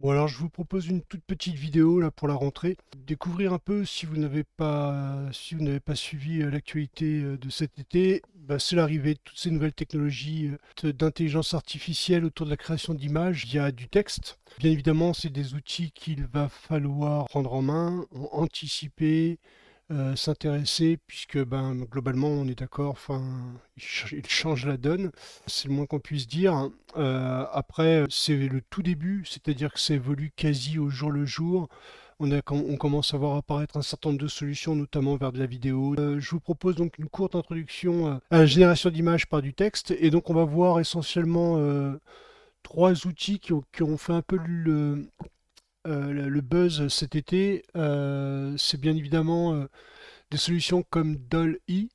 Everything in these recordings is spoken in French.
Bon alors je vous propose une toute petite vidéo là pour la rentrée. Découvrir un peu si vous n'avez pas suivi l'actualité de cet été, bah, c'est l'arrivée de toutes ces nouvelles technologies d'intelligence artificielle autour de la création d'images via du texte. Bien évidemment, c'est des outils qu'il va falloir prendre en main, anticiper, s'intéresser, puisque ben, globalement on est d'accord, enfin, il change la donne, c'est le moins qu'on puisse dire. Après, c'est le tout début, c'est-à-dire que ça évolue quasi au jour le jour. On commence à voir apparaître un certain nombre de solutions, notamment vers de la vidéo. Je vous propose donc une courte introduction à la génération d'images par du texte, et donc on va voir essentiellement trois outils qui ont fait un peu le buzz cet été. C'est bien évidemment des solutions comme DALL-E.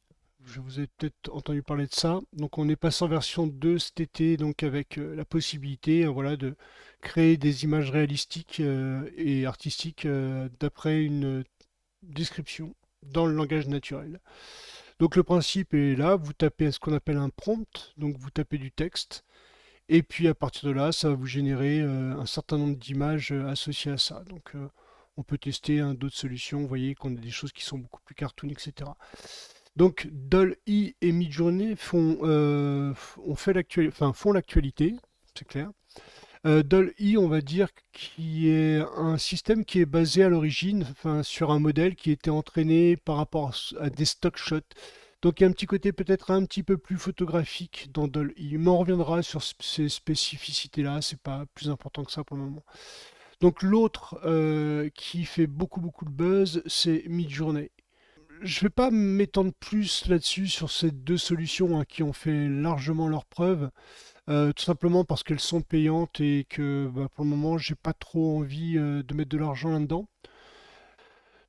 Je vous ai peut-être entendu parler de ça. Donc on est passé en version 2 cet été, donc avec la possibilité voilà, de créer des images réalistiques et artistiques d'après une description dans le langage naturel. Donc le principe est là, vous tapez ce qu'on appelle un prompt, donc vous tapez du texte, et puis à partir de là, ça va vous générer un certain nombre d'images associées à ça. Donc on peut tester d'autres solutions, vous voyez qu'on a des choses qui sont beaucoup plus cartoon, etc. Donc DALL-E et Midjourney font l'actualité, c'est clair. DALL-E, on va dire, qui est un système qui est basé à l'origine sur un modèle qui était entraîné par rapport à des stock shots. Donc il y a un petit côté peut-être un petit peu plus photographique dans DALL-E, mais on reviendra sur ces spécificités-là, c'est pas plus important que ça pour le moment. Donc l'autre qui fait beaucoup de buzz, c'est Midjourney. Je ne vais pas m'étendre plus là-dessus sur ces deux solutions qui ont fait largement leurs preuves, tout simplement parce qu'elles sont payantes et que bah, pour le moment, j'ai pas trop envie de mettre de l'argent là-dedans.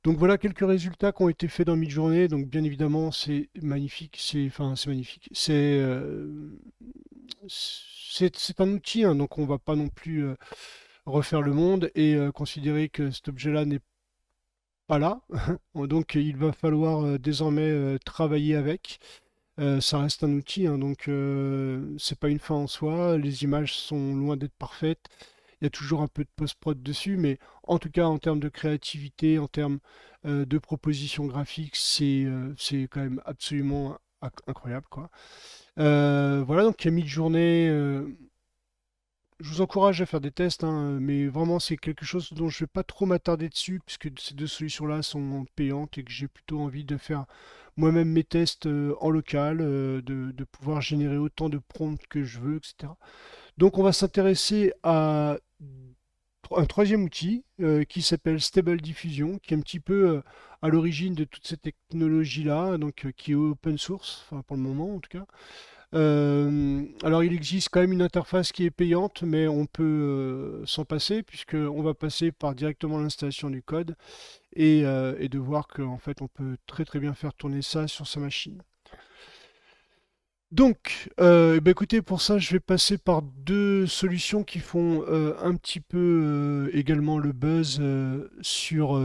Donc voilà quelques résultats qui ont été faits dans Midjourney. Donc bien évidemment, c'est magnifique, c'est magnifique. C'est un outil, hein, donc on va pas non plus refaire le monde et considérer que cet objet-là n'est pas là. Donc il va falloir désormais travailler avec. Ça reste un outil, hein, donc c'est pas une fin en soi. Les images sont loin d'être parfaites. Il y a toujours un peu de post-prod dessus, mais en tout cas en termes de créativité, en termes de propositions graphiques, c'est quand même absolument incroyable, quoi. Voilà, donc il y a Midjourney. Je vous encourage à faire des tests, hein, mais vraiment c'est quelque chose dont je ne vais pas trop m'attarder dessus, puisque ces deux solutions-là sont payantes et que j'ai plutôt envie de faire moi-même mes tests en local, de pouvoir générer autant de prompts que je veux, etc. Donc on va s'intéresser à un troisième outil qui s'appelle Stable Diffusion, qui est un petit peu à l'origine de toute cette technologie-là, donc qui est open source, enfin pour le moment en tout cas. Alors il existe quand même une interface qui est payante, mais on peut s'en passer puisqu'on va passer par directement l'installation du code et de voir qu'en fait on peut très bien faire tourner ça sur sa machine. Donc, eh ben, écoutez, pour ça, je vais passer par deux solutions qui font un petit peu également le buzz sur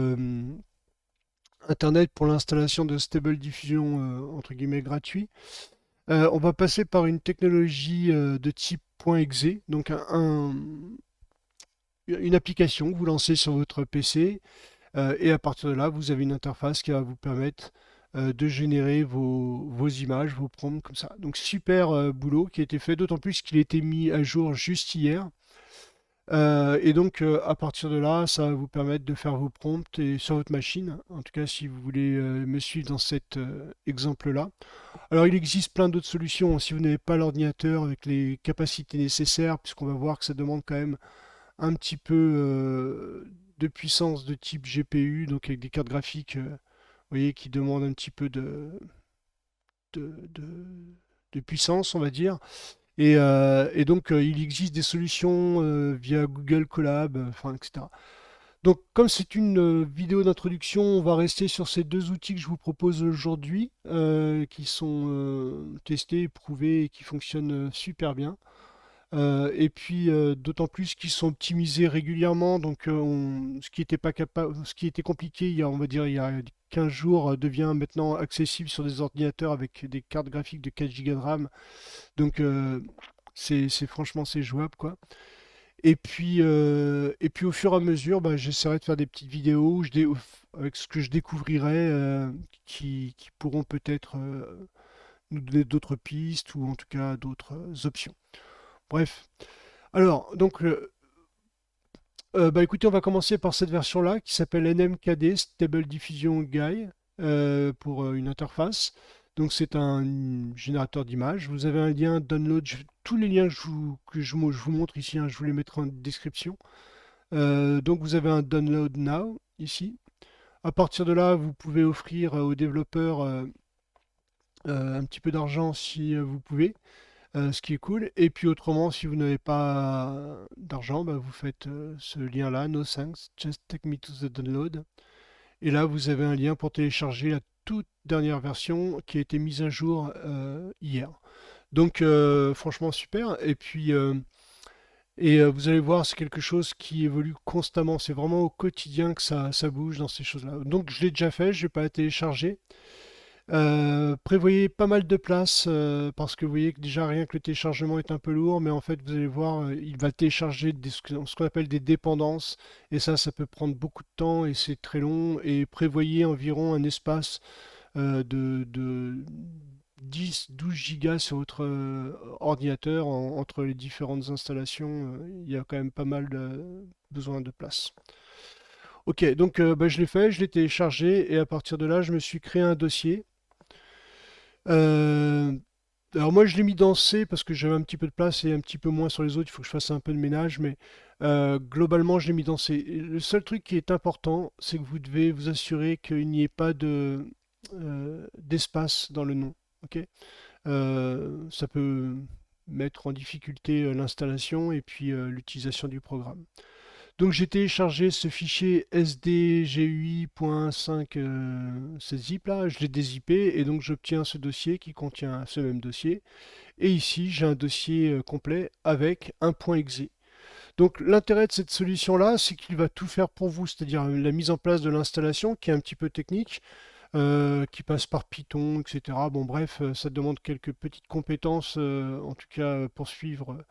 Internet pour l'installation de Stable Diffusion entre guillemets gratuit. On va passer par une technologie de type .exe, donc une application que vous lancez sur votre PC et à partir de là, vous avez une interface qui va vous permettre de générer vos images, vos prompts comme ça. Donc super boulot qui a été fait, d'autant plus qu'il a été mis à jour juste hier. Et donc à partir de là, ça va vous permettre de faire vos prompts et sur votre machine. En tout cas, si vous voulez me suivre dans cet exemple-là. Alors, il existe plein d'autres solutions, hein. Si vous n'avez pas l'ordinateur avec les capacités nécessaires, puisqu'on va voir que ça demande quand même un petit peu de puissance de type GPU, donc avec des cartes graphiques, vous voyez, qui demandent un petit peu de, de- de puissance, on va dire. Et donc, il existe des solutions via Google Colab, enfin, etc. Donc, comme c'est une vidéo d'introduction, on va rester sur ces deux outils que je vous propose aujourd'hui, qui sont testés, éprouvés et qui fonctionnent super bien. Et puis, d'autant plus qu'ils sont optimisés régulièrement. Donc, ce qui était pas capable, ce qui était compliqué, on va dire, il y a 15 jours, devient maintenant accessible sur des ordinateurs avec des cartes graphiques de 4 Go de RAM. Donc, franchement, c'est jouable, quoi. Et puis au fur et à mesure, bah, j'essaierai de faire des petites vidéos avec ce que je découvrirai qui pourront peut-être nous donner d'autres pistes ou en tout cas d'autres options. Bref. Alors, donc, bah écoutez, on va commencer par cette version-là qui s'appelle NMKD, Stable Diffusion Guide, pour une interface. Donc c'est un générateur d'images. Vous avez un lien download. Tous les liens que je vous montre ici, hein, je vous les mettrai en description. Donc vous avez un download now ici. À partir de là, vous pouvez offrir aux développeurs un petit peu d'argent si vous pouvez. Ce qui est cool. Et puis autrement, si vous n'avez pas d'argent, bah, vous faites ce lien-là, no thanks, just take me to the download. Et là, vous avez un lien pour télécharger la toute dernière version qui a été mise à jour hier. Donc franchement super. Et puis vous allez voir, c'est quelque chose qui évolue constamment. C'est vraiment au quotidien que ça bouge dans ces choses-là. Donc je l'ai déjà fait, je ne vais pas la télécharger. Prévoyez pas mal de place parce que vous voyez que déjà rien que le téléchargement est un peu lourd, mais en fait vous allez voir, il va télécharger ce qu'on appelle des dépendances et ça peut prendre beaucoup de temps et c'est très long. Et prévoyez environ un espace de 10-12 gigas sur votre ordinateur entre les différentes installations. Il y a quand même pas mal besoin de place. Ok, donc bah, je l'ai fait, je l'ai téléchargé et à partir de là je me suis créé un dossier. Euh, alors moi je l'ai mis dans C parce que j'avais un petit peu de place et un petit peu moins sur les autres, il faut que je fasse un peu de ménage, mais globalement je l'ai mis dans C. Et le seul truc qui est important, c'est que vous devez vous assurer qu'il n'y ait pas d'espace dans le nom. Ok. Ça peut mettre en difficulté l'installation et puis l'utilisation du programme. Donc j'ai téléchargé ce fichier sdgui.5 ce zip là, je l'ai dézippé et donc j'obtiens ce dossier qui contient ce même dossier. Et ici j'ai un dossier complet avec un .exe. Donc l'intérêt de cette solution là, c'est qu'il va tout faire pour vous, c'est-à-dire la mise en place de l'installation qui est un petit peu technique, qui passe par Python, etc. Bon bref, ça demande quelques petites compétences, en tout cas pour suivre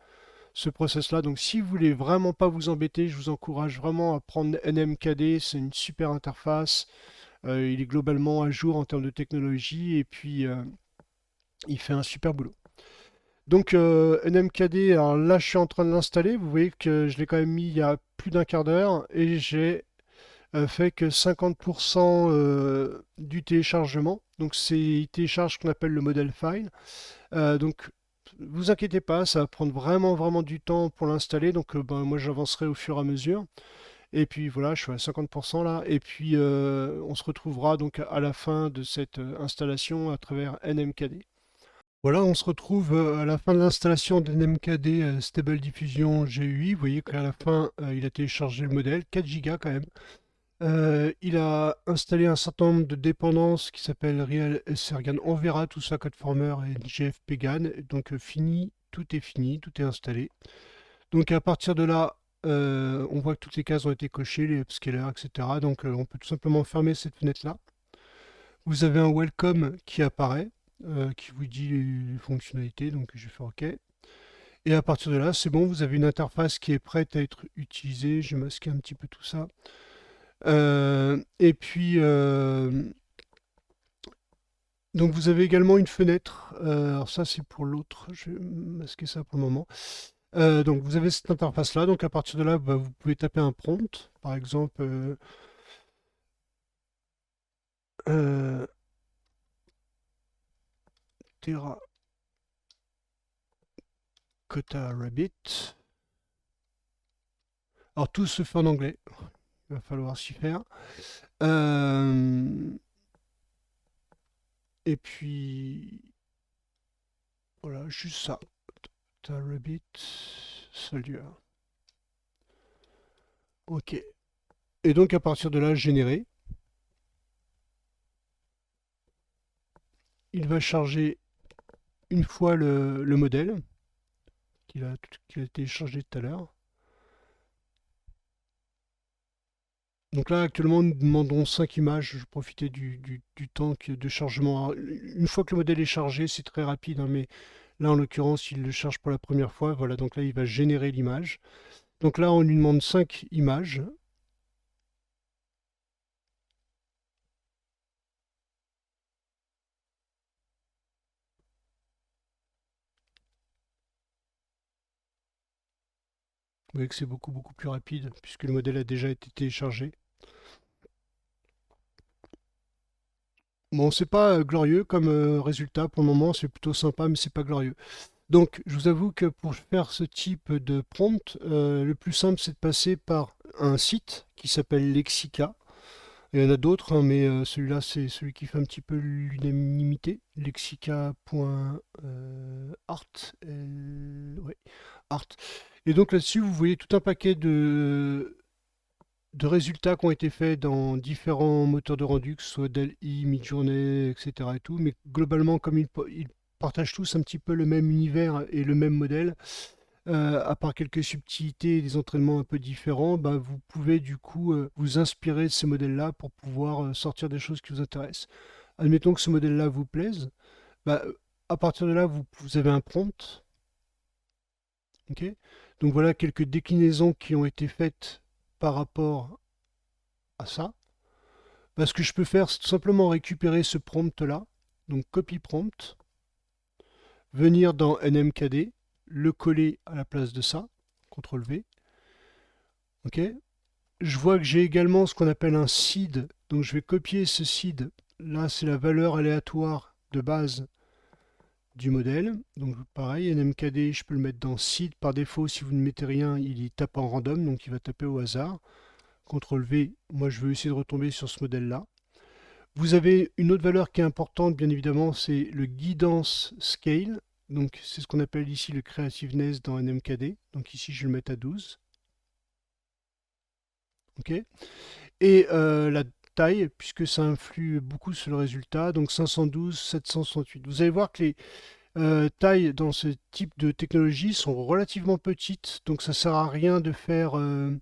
ce process-là. Donc si vous voulez vraiment pas vous embêter, je vous encourage vraiment à prendre NMKD, c'est une super interface. Il est globalement à jour en termes de technologie et puis il fait un super boulot. Donc NMKD, alors là je suis en train de l'installer, vous voyez que je l'ai quand même mis il y a plus d'un quart d'heure et j'ai fait que 50% du téléchargement. Donc il télécharge ce qu'on appelle le model file. Donc vous inquiétez pas, ça va prendre vraiment du temps pour l'installer, donc ben, moi j'avancerai au fur et à mesure. Et puis voilà, je suis à 50% là, et puis on se retrouvera donc à la fin de cette installation à travers NMKD. Voilà, on se retrouve à la fin de l'installation de NMKD Stable Diffusion GUI. Vous voyez qu'à la fin, il a téléchargé le modèle, 4 Go quand même. Il a installé un certain nombre de dépendances qui s'appellent Real SRGAN. On verra tout ça, CodeFormer et GFPGAN. Donc fini, tout est installé. Donc à partir de là, on voit que toutes les cases ont été cochées, les upscalers, etc. Donc on peut tout simplement fermer cette fenêtre-là. Vous avez un welcome qui apparaît, qui vous dit les fonctionnalités. Donc je vais faire OK. Et à partir de là, c'est bon, vous avez une interface qui est prête à être utilisée. Je vais masquer un petit peu tout ça. Et puis, donc vous avez également une fenêtre. Alors ça, c'est pour l'autre. Je vais masquer ça pour le moment. Donc vous avez cette interface-là. Donc à partir de là, bah, vous pouvez taper un prompt. Par exemple, Terracotta Rabbit. Alors tout se fait en anglais. Il va falloir s'y faire. Et puis, voilà, juste ça. Rabbit Soldier. Ok. Et donc à partir de là, générer. Il va charger une fois le modèle qu'il a téléchargé tout à l'heure. Donc là, actuellement, nous demandons 5 images. Je profitais du temps de chargement. Alors, une fois que le modèle est chargé, c'est très rapide, hein, mais là, en l'occurrence, il le charge pour la première fois. Voilà, donc là, il va générer l'image. Donc là, on lui demande 5 images. Vous voyez que c'est beaucoup plus rapide puisque le modèle a déjà été téléchargé. Bon, c'est pas glorieux comme résultat pour le moment, c'est plutôt sympa, mais c'est pas glorieux. Donc, je vous avoue que pour faire ce type de prompt, le plus simple, c'est de passer par un site qui s'appelle Lexica. Il y en a d'autres, hein, mais celui-là, c'est celui qui fait un petit peu l'unanimité. Lexica.art. Ouais, art. Et donc là-dessus, vous voyez tout un paquet de résultats qui ont été faits dans différents moteurs de rendu, que ce soit DALL-E, Midjourney, etc. et tout. Mais globalement, comme ils partagent tous un petit peu le même univers et le même modèle, à part quelques subtilités et des entraînements un peu différents, bah, vous pouvez du coup vous inspirer de ces modèles-là pour pouvoir sortir des choses qui vous intéressent. Admettons que ce modèle-là vous plaise, bah, à partir de là, vous avez un prompt. Ok. Donc voilà quelques déclinaisons qui ont été faites par rapport à ça. Bah, ce que je peux faire, c'est tout simplement récupérer ce prompt-là, donc copy prompt, venir dans NMKD, le coller à la place de ça, CTRL V. Ok. Je vois que j'ai également ce qu'on appelle un seed, donc je vais copier ce seed. Là, c'est la valeur aléatoire de base du modèle. Donc pareil, NMKD, je peux le mettre dans seed. Par défaut, si vous ne mettez rien, il y tape en random, donc il va taper au hasard. CTRL V, moi je veux essayer de retomber sur ce modèle-là. Vous avez une autre valeur qui est importante, bien évidemment, c'est le guidance scale. Donc c'est ce qu'on appelle ici le creativeness dans NMKD. Donc ici je vais le mettre à 12. Ok. Et la taille, puisque ça influe beaucoup sur le résultat, donc 512, 768. Vous allez voir que les tailles dans ce type de technologie sont relativement petites, donc ça sert à rien de faire... alors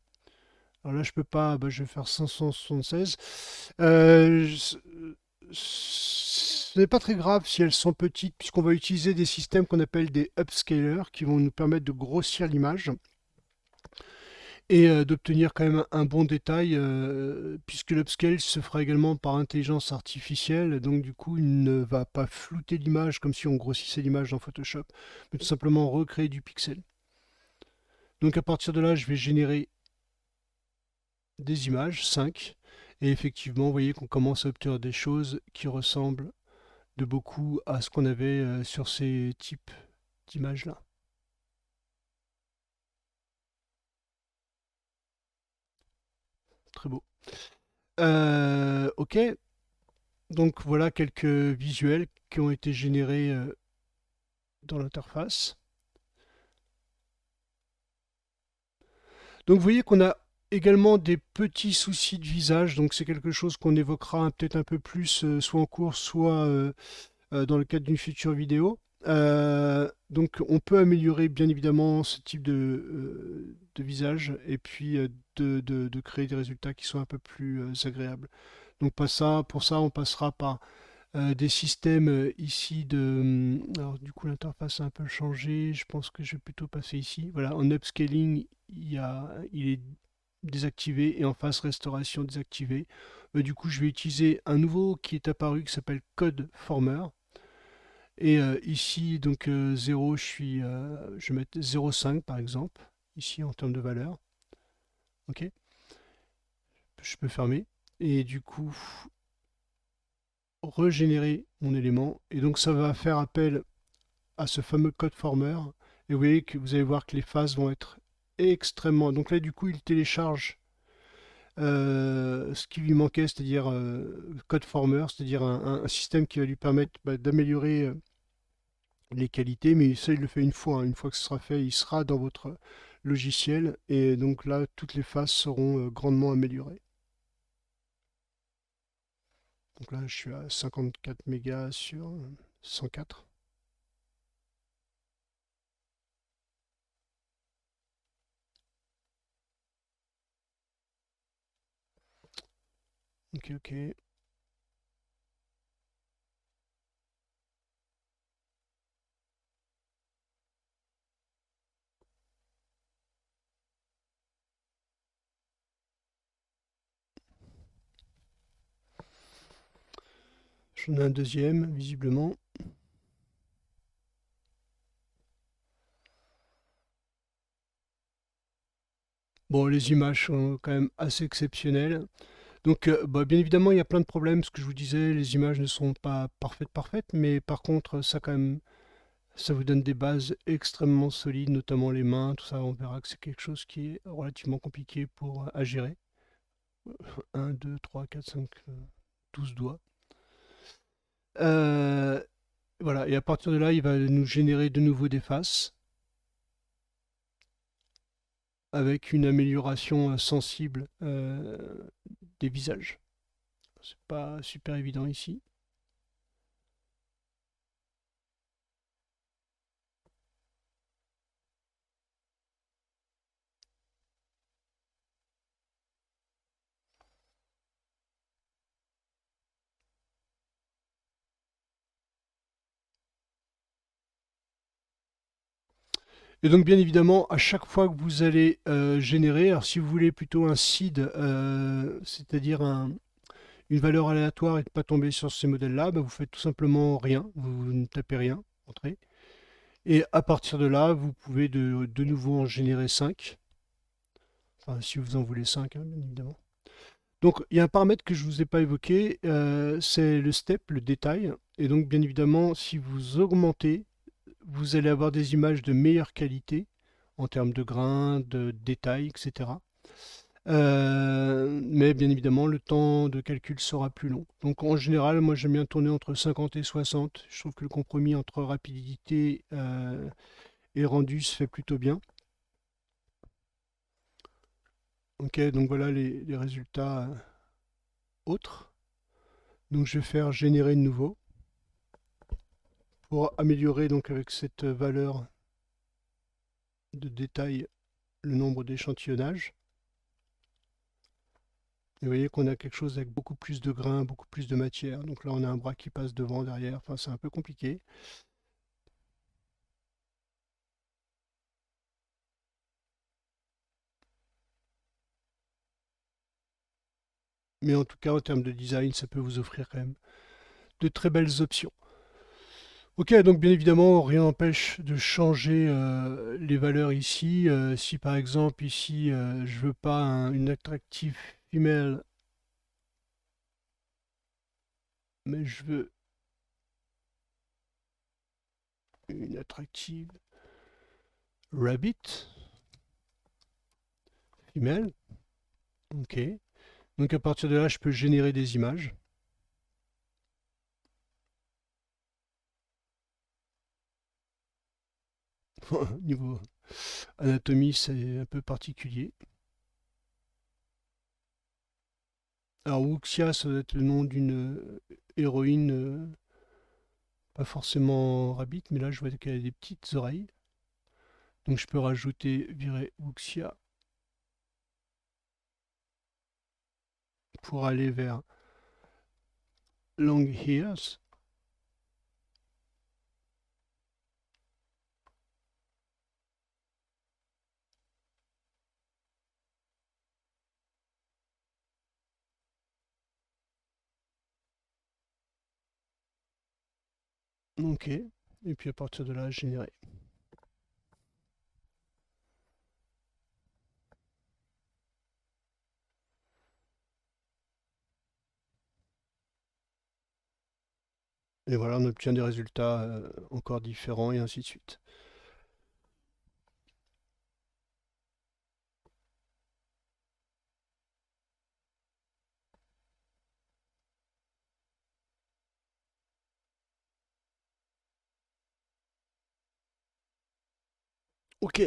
là, je peux pas, bah, je vais faire 576. Ce n'est pas très grave si elles sont petites, puisqu'on va utiliser des systèmes qu'on appelle des upscalers, qui vont nous permettre de grossir l'image et d'obtenir quand même un bon détail, puisque l'upscale se fera également par intelligence artificielle, donc du coup il ne va pas flouter l'image comme si on grossissait l'image dans Photoshop, mais tout simplement recréer du pixel. Donc à partir de là, je vais générer des images, 5, et effectivement, vous voyez qu'on commence à obtenir des choses qui ressemblent de beaucoup à ce qu'on avait sur ces types d'images-là. Très beau. Ok, donc voilà quelques visuels qui ont été générés dans l'interface. Donc vous voyez qu'on a également des petits soucis de visage, donc c'est quelque chose qu'on évoquera peut-être un peu plus soit en cours, soit dans le cadre d'une future vidéo. Donc on peut améliorer bien évidemment ce type de visage et puis de créer des résultats qui sont un peu plus agréables. Donc pas ça, pour ça on passera par des systèmes ici de... Alors du coup l'interface a un peu changé, je pense que je vais plutôt passer ici. Voilà, en upscaling, il est désactivé et en phase restauration désactivé. Du coup je vais utiliser un nouveau qui est apparu qui s'appelle Code Former. Et ici donc 0, je vais mettre 0,5 par exemple, ici en termes de valeur. Ok, je peux fermer. Et du coup, régénérer mon élément. Et donc ça va faire appel à ce fameux code former. Et vous voyez que vous allez voir que les phases vont être extrêmement... Donc là, du coup, il télécharge ce qui lui manquait, c'est-à-dire code former, c'est-à-dire un système qui va lui permettre d'améliorer les qualités. Mais ça, il le fait une fois. Hein. Une fois que ce sera fait, il sera dans votre logiciel. Et donc là, toutes les phases seront grandement améliorées. Donc là, je suis à 54 mégas sur 104. Ok, ok. J'en ai un deuxième, visiblement. Bon, les images sont quand même assez exceptionnelles. Donc, bah, bien évidemment, il y a plein de problèmes. Ce que je vous disais, les images ne sont pas parfaites, mais par contre, ça quand même, ça vous donne des bases extrêmement solides, notamment les mains, tout ça. On verra que c'est quelque chose qui est relativement compliqué à gérer. Un, 2, 3, 4, 5, 12 doigts. Euh, voilà, et à partir de là, il va nous générer de nouveau des faces avec une amélioration sensible des visages. C'est pas super évident ici. Et donc bien évidemment, à chaque fois que vous allez générer, alors si vous voulez plutôt un seed, c'est-à-dire une valeur aléatoire et de ne pas tomber sur ces modèles-là, bah, vous faites tout simplement rien, vous ne tapez rien, entrez. Et à partir de là, vous pouvez de nouveau en générer 5. Enfin, si vous en voulez 5, hein, bien évidemment. Donc il y a un paramètre que je ne vous ai pas évoqué, c'est le step, le détail. Et donc bien évidemment, si vous augmentez, vous allez avoir des images de meilleure qualité en termes de grains, de détails, etc. Mais bien évidemment, le temps de calcul sera plus long. Donc en général, moi j'aime bien tourner entre 50 et 60. Je trouve que le compromis entre rapidité et rendu se fait plutôt bien. Ok, donc voilà les résultats autres. Donc je vais faire générer de nouveau pour améliorer donc avec cette valeur de détail le nombre d'échantillonnages. Et vous voyez qu'on a quelque chose avec beaucoup plus de grains, beaucoup plus de matière. Donc là, on a un bras qui passe devant, derrière. Enfin, c'est un peu compliqué. Mais en tout cas, en termes de design, ça peut vous offrir quand même de très belles options. Ok, donc bien évidemment, rien n'empêche de changer les valeurs ici. Si par exemple, ici, je veux pas une attractive female, mais je veux une attractive rabbit female. Ok. Donc à partir de là, je peux générer des images. Niveau anatomie, c'est un peu particulier. Alors Wuxia, ça doit être le nom d'une héroïne, pas forcément rabbit, mais là je vois qu'elle a des petites oreilles. Donc je peux rajouter virer Wuxia pour aller vers long ears. Ok, et puis à partir de là, générer. Et voilà, on obtient des résultats encore différents et ainsi de suite. Ok,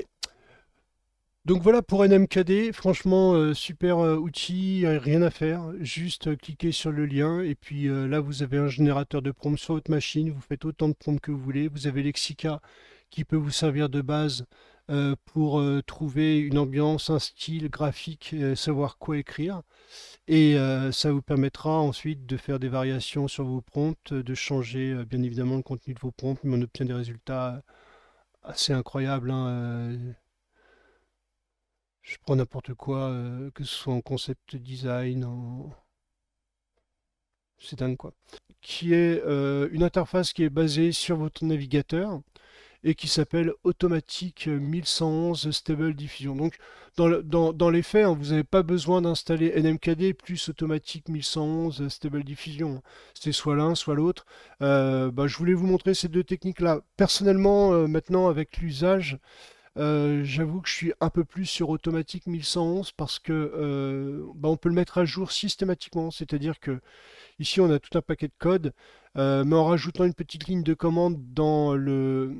donc voilà pour NMKD, franchement super outil, rien à faire, juste cliquer sur le lien et puis là vous avez un générateur de prompts sur votre machine, vous faites autant de prompts que vous voulez, vous avez Lexica qui peut vous servir de base pour trouver une ambiance, un style graphique, savoir quoi écrire et ça vous permettra ensuite de faire des variations sur vos prompts, de changer bien évidemment le contenu de vos prompts, mais on obtient des résultats assez incroyables, hein, je prends n'importe quoi, que ce soit en concept design, en c'est dingue quoi. Qui est une interface qui est basée sur votre navigateur et qui s'appelle Automatic 1111 Stable Diffusion. Donc, dans les faits, hein, vous n'avez pas besoin d'installer NMKD plus Automatic 1111 Stable Diffusion. C'est soit l'un, soit l'autre. Je voulais vous montrer ces deux techniques-là. Personnellement, maintenant, avec l'usage, j'avoue que je suis un peu plus sur Automatic 1111 parce que on peut le mettre à jour systématiquement. C'est-à-dire que ici, on a tout un paquet de code, mais en rajoutant une petite ligne de commande dans le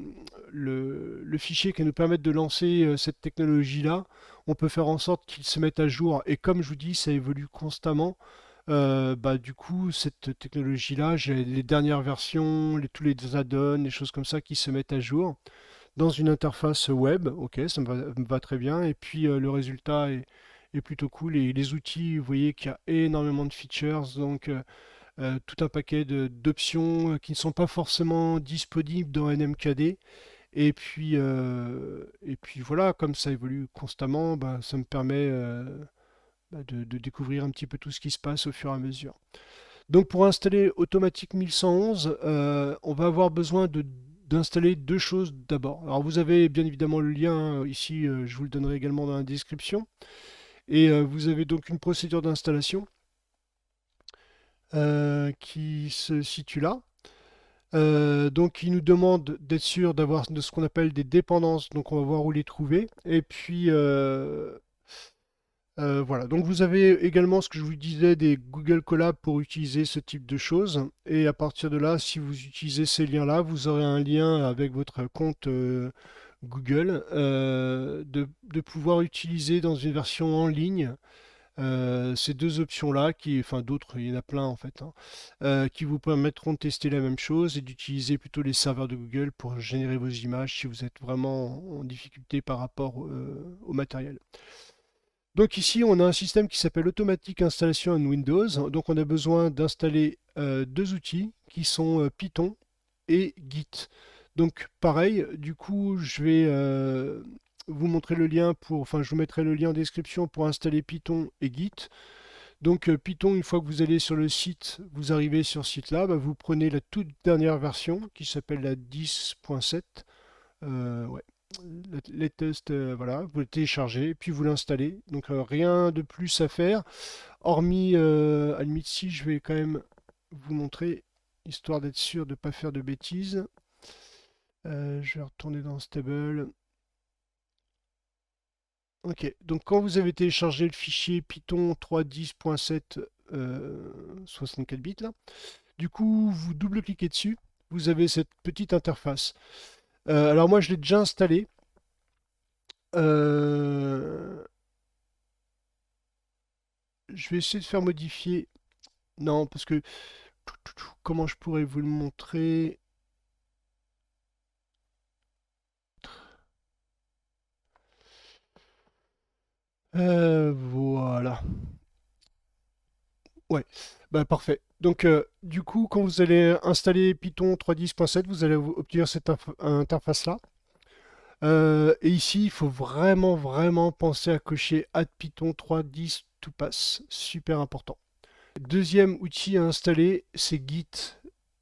fichier qui va nous permettre de lancer cette technologie-là, on peut faire en sorte qu'il se mette à jour. Et comme je vous dis, ça évolue constamment. Du coup, cette technologie-là, j'ai les dernières versions, tous les add-ons, les choses comme ça qui se mettent à jour dans une interface web. Ok, ça me va très bien. Et puis le résultat est plutôt cool. Et les outils, vous voyez qu'il y a énormément de features. Donc tout un paquet d'options qui ne sont pas forcément disponibles dans NMKD. Et puis voilà, comme ça évolue constamment, ça me permet de découvrir un petit peu tout ce qui se passe au fur et à mesure. Donc pour installer Automatic 1111, on va avoir besoin d'installer deux choses d'abord. Alors vous avez bien évidemment le lien ici, je vous le donnerai également dans la description. Et vous avez donc une procédure d'installation qui se situe là. Donc il nous demande d'être sûr d'avoir de ce qu'on appelle des dépendances, donc on va voir où les trouver. Et puis voilà, donc vous avez également ce que je vous disais des Google Colab pour utiliser ce type de choses. Et à partir de là, si vous utilisez ces liens-là, vous aurez un lien avec votre compte Google de pouvoir utiliser dans une version en ligne ces deux options-là, enfin d'autres, il y en a plein en fait, hein, qui vous permettront de tester la même chose et d'utiliser plutôt les serveurs de Google pour générer vos images si vous êtes vraiment en difficulté par rapport au matériel. Donc ici, on a un système qui s'appelle Automatic Installation on Windows. Donc on a besoin d'installer deux outils qui sont Python et Git. Donc pareil, du coup, je vais vous montrer le lien enfin, je vous mettrai le lien en description pour installer Python et Git. Donc Python, une fois que vous allez sur le site, vous arrivez sur ce site-là, vous prenez la toute dernière version qui s'appelle la 10.7. Ouais, les tests, voilà, vous le téléchargez, puis vous l'installez. Donc rien de plus à faire, hormis, à la limite, si je vais quand même vous montrer, histoire d'être sûr de ne pas faire de bêtises. Je vais retourner dans Stable. Ok, donc quand vous avez téléchargé le fichier Python 3.10.7 64 bits, là, du coup, vous double-cliquez dessus, vous avez cette petite interface. Alors moi, je l'ai déjà installé. Je vais essayer de faire modifier. Non, parce que comment je pourrais vous le montrer? Voilà. Ouais, parfait. Donc, du coup, quand vous allez installer Python 3.10.7, vous allez obtenir cette interface-là. Et ici, il faut vraiment, vraiment penser à cocher Add Python 3.10 to pass. Super important. Deuxième outil à installer, c'est Git.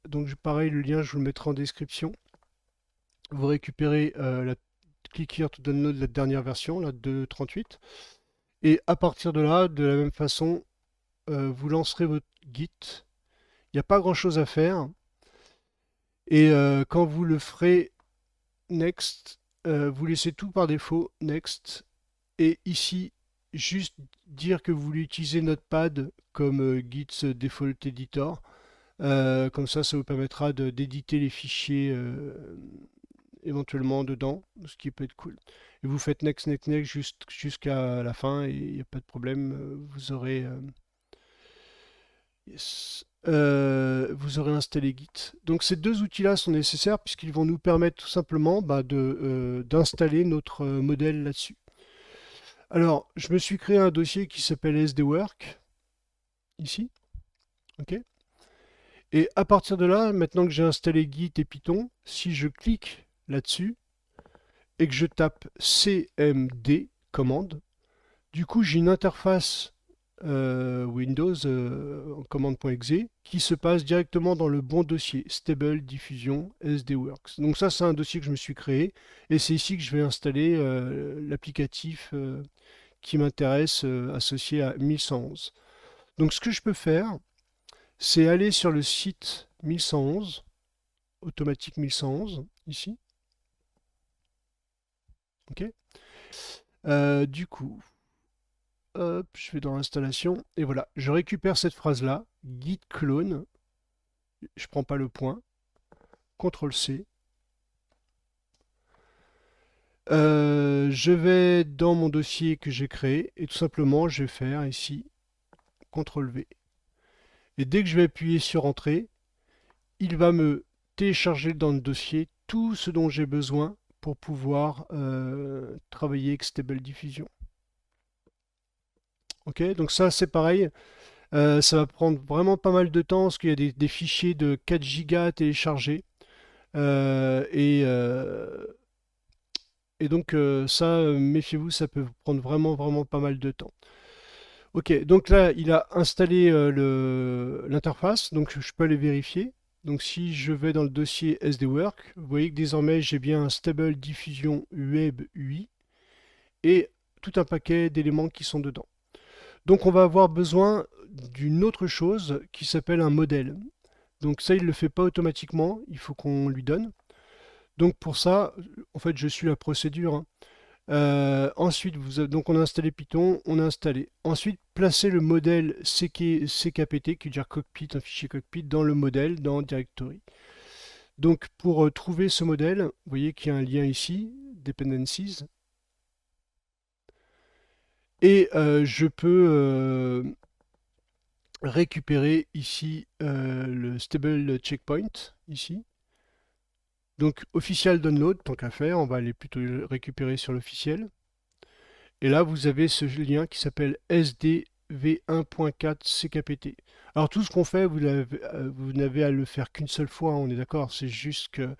Donc, pareil, le lien, je vous le mettrai en description. Vous récupérez click here to download la dernière version, la 2.38. Et à partir de là, de la même façon, vous lancerez votre Git. Il n'y a pas grand-chose à faire. Et quand vous le ferez, Next, vous laissez tout par défaut, Next. Et ici, juste dire que vous voulez utiliser Notepad comme Git's Default Editor. Comme ça vous permettra d'éditer les fichiers éventuellement dedans, ce qui peut être cool. Et vous faites next, next, next jusqu'à la fin et il n'y a pas de problème. Vous aurez vous aurez installé Git. Donc ces deux outils-là sont nécessaires puisqu'ils vont nous permettre tout simplement d'installer notre modèle là-dessus. Alors, je me suis créé un dossier qui s'appelle sdwork, ici. Ok. Et à partir de là, maintenant que j'ai installé Git et Python, si je clique là-dessus et que je tape cmd commande, du coup j'ai une interface Windows en commande.exe qui se passe directement dans le bon dossier Stable Diffusion SDWorks. Donc ça, c'est un dossier que je me suis créé et c'est ici que je vais installer l'applicatif qui m'intéresse associé à 1111. Donc ce que je peux faire, c'est aller sur le site 1111, automatique 1111, ici. Ok. Du coup, hop, je vais dans l'installation et voilà, je récupère cette phrase-là, git clone, je prends pas le point, CTRL C. Je vais dans mon dossier que j'ai créé et tout simplement je vais faire ici CTRL V. Et dès que je vais appuyer sur Entrée, il va me télécharger dans le dossier tout ce dont j'ai besoin pour pouvoir travailler avec Stable Diffusion. Ok, donc ça c'est pareil. Ça va prendre vraiment pas mal de temps parce qu'il y a des fichiers de 4 Go à télécharger. Euh, et, euh, et donc ça, méfiez-vous, ça peut prendre vraiment pas mal de temps. Ok, donc là, il a installé l'interface, donc je peux aller vérifier. Donc si je vais dans le dossier SDWork, vous voyez que désormais j'ai bien un Stable Diffusion Web UI et tout un paquet d'éléments qui sont dedans. Donc on va avoir besoin d'une autre chose qui s'appelle un modèle. Donc ça, il ne le fait pas automatiquement, il faut qu'on lui donne. Donc pour ça, en fait, je suis la procédure, hein. Ensuite, donc on a installé Python, on a installé. Ensuite, placer le modèle CKPT, qui veut dire cockpit, un fichier cockpit, dans le modèle, dans Directory. Donc pour trouver ce modèle, vous voyez qu'il y a un lien ici, Dependencies. Et je peux récupérer ici le stable checkpoint, ici. Donc official download, tant qu'à faire, on va aller plutôt le récupérer sur l'officiel. Et là, vous avez ce lien qui s'appelle SDV1.4 CKPT. Alors tout ce qu'on fait, vous n'avez à le faire qu'une seule fois, on est d'accord, c'est juste que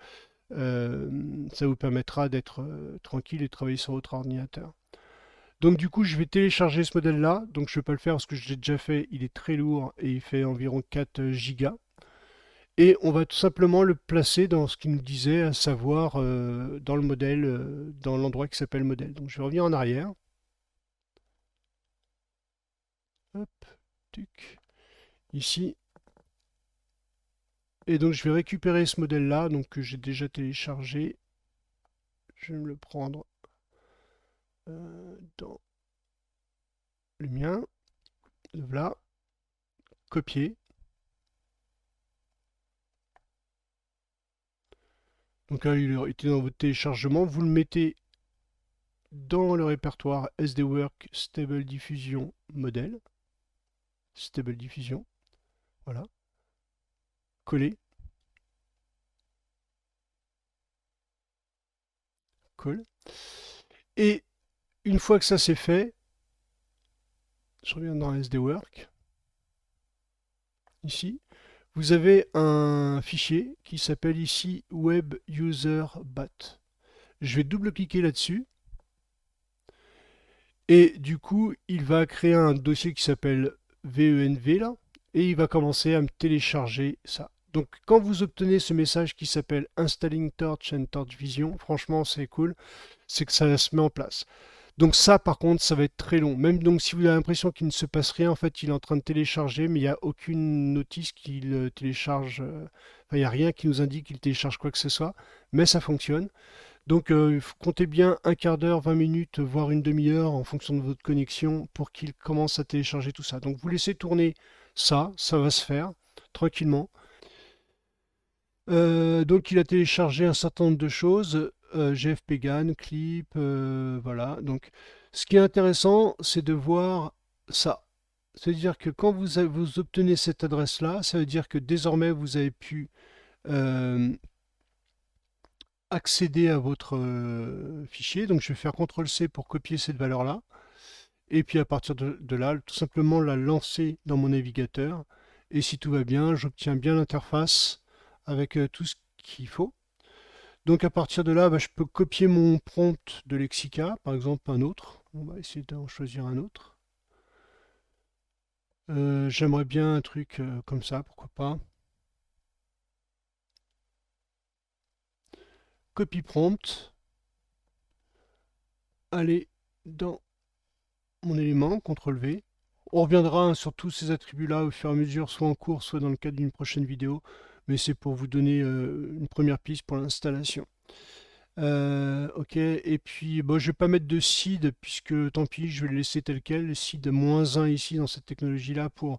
ça vous permettra d'être tranquille et de travailler sur votre ordinateur. Donc du coup, je vais télécharger ce modèle-là. Donc je ne vais pas le faire parce que je l'ai déjà fait, il est très lourd et il fait environ 4 Go. Et on va tout simplement le placer dans ce qu'il nous disait, à savoir dans le modèle, dans l'endroit qui s'appelle modèle. Donc je vais revenir en arrière. Hop, tuc, ici. Et donc je vais récupérer ce modèle-là, donc que j'ai déjà téléchargé. Je vais me le prendre dans le mien. Le voilà. Copier. Donc là, il était dans votre téléchargement. Vous le mettez dans le répertoire SDWork Stable Diffusion Modèle. Stable Diffusion. Voilà. Coller. Colle. Et une fois que ça c'est fait, je reviens dans SDWork. Ici, vous avez un fichier qui s'appelle ici Web User Bat. Je vais double-cliquer là-dessus. Et du coup, il va créer un dossier qui s'appelle VENV là. Et il va commencer à me télécharger ça. Donc quand vous obtenez ce message qui s'appelle Installing Torch and Torch Vision, franchement c'est cool, c'est que ça se met en place. Donc ça par contre ça va être très long. Même donc si vous avez l'impression qu'il ne se passe rien, en fait il est en train de télécharger, mais il n'y a aucune notice qu'il télécharge. Enfin, il n'y a rien qui nous indique qu'il télécharge quoi que ce soit, mais ça fonctionne. Donc comptez bien un quart d'heure, 20 minutes, voire une demi-heure en fonction de votre connexion pour qu'il commence à télécharger tout ça. Donc vous laissez tourner ça, ça va se faire tranquillement. Donc il a téléchargé un certain nombre de choses, GFPGAN, Clip, voilà. Donc ce qui est intéressant, c'est de voir ça. C'est-à-dire que quand vous obtenez cette adresse-là, ça veut dire que désormais vous avez pu euh, accéder à votre fichier. Donc je vais faire CTRL-C pour copier cette valeur-là. Et puis à partir de là, tout simplement la lancer dans mon navigateur. Et si tout va bien, j'obtiens bien l'interface avec tout ce qu'il faut. Donc à partir de là, je peux copier mon prompt de Lexica, par exemple un autre. On va essayer d'en choisir un autre. J'aimerais bien un truc comme ça, pourquoi pas. Copy prompt. Aller dans mon élément, CTRL V. On reviendra hein, sur tous ces attributs-là au fur et à mesure, soit en cours, soit dans le cadre d'une prochaine vidéo. Mais c'est pour vous donner une première piste pour l'installation. Ok, et puis bon, je vais pas mettre de seed puisque tant pis, je vais le laisser tel quel, seed -1 ici dans cette technologie-là pour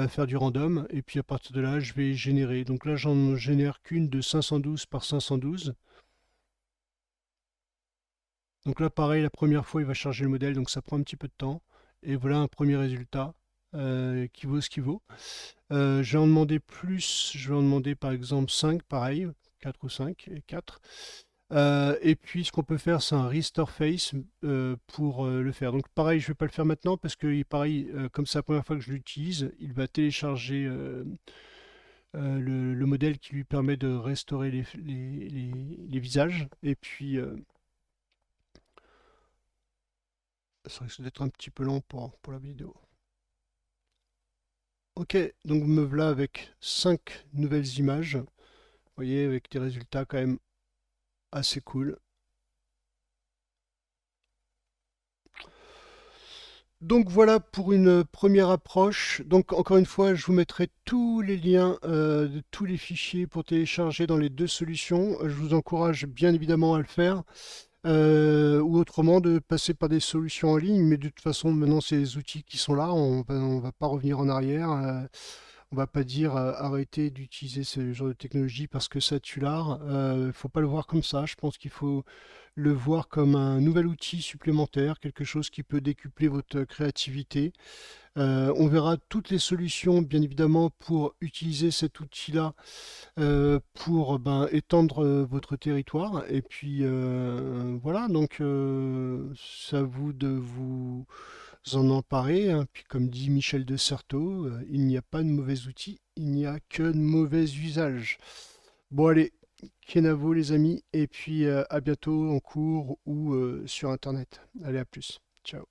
faire du random. Et puis à partir de là, je vais générer. Donc là, j'en génère qu'une de 512 par 512. Donc là, pareil, la première fois, il va charger le modèle, donc ça prend un petit peu de temps. Et voilà un premier résultat qui vaut ce qu'il vaut. Je vais en demander plus, je vais en demander par exemple 5, pareil, 4 ou 5, et 4. Et puis ce qu'on peut faire, c'est un restore face pour le faire. Donc pareil, je ne vais pas le faire maintenant parce que pareil, comme c'est la première fois que je l'utilise, il va télécharger le modèle qui lui permet de restaurer les visages. Et puis ça risque d'être un petit peu long pour la vidéo. Ok, donc me voilà avec 5 nouvelles images. Vous voyez, avec des résultats quand même assez cool. Donc voilà pour une première approche. Donc encore une fois, je vous mettrai tous les liens de tous les fichiers pour télécharger dans les deux solutions. Je vous encourage bien évidemment à le faire. Ou autrement de passer par des solutions en ligne, mais de toute façon maintenant c'est les outils qui sont là, on va pas revenir en arrière, on va pas dire arrêter d'utiliser ce genre de technologie parce que ça tue l'art, faut pas le voir comme ça, je pense qu'il faut le voir comme un nouvel outil supplémentaire, quelque chose qui peut décupler votre créativité. On verra toutes les solutions bien évidemment pour utiliser cet outil-là pour ben, étendre votre territoire. Et puis voilà, donc c'est à vous de vous en emparer, hein. Puis comme dit Michel de Certeau, il n'y a pas de mauvais outils, il n'y a que de mauvais usages. Bon allez, Kenavo les amis, et puis à bientôt en cours ou sur Internet. Allez, à plus. Ciao.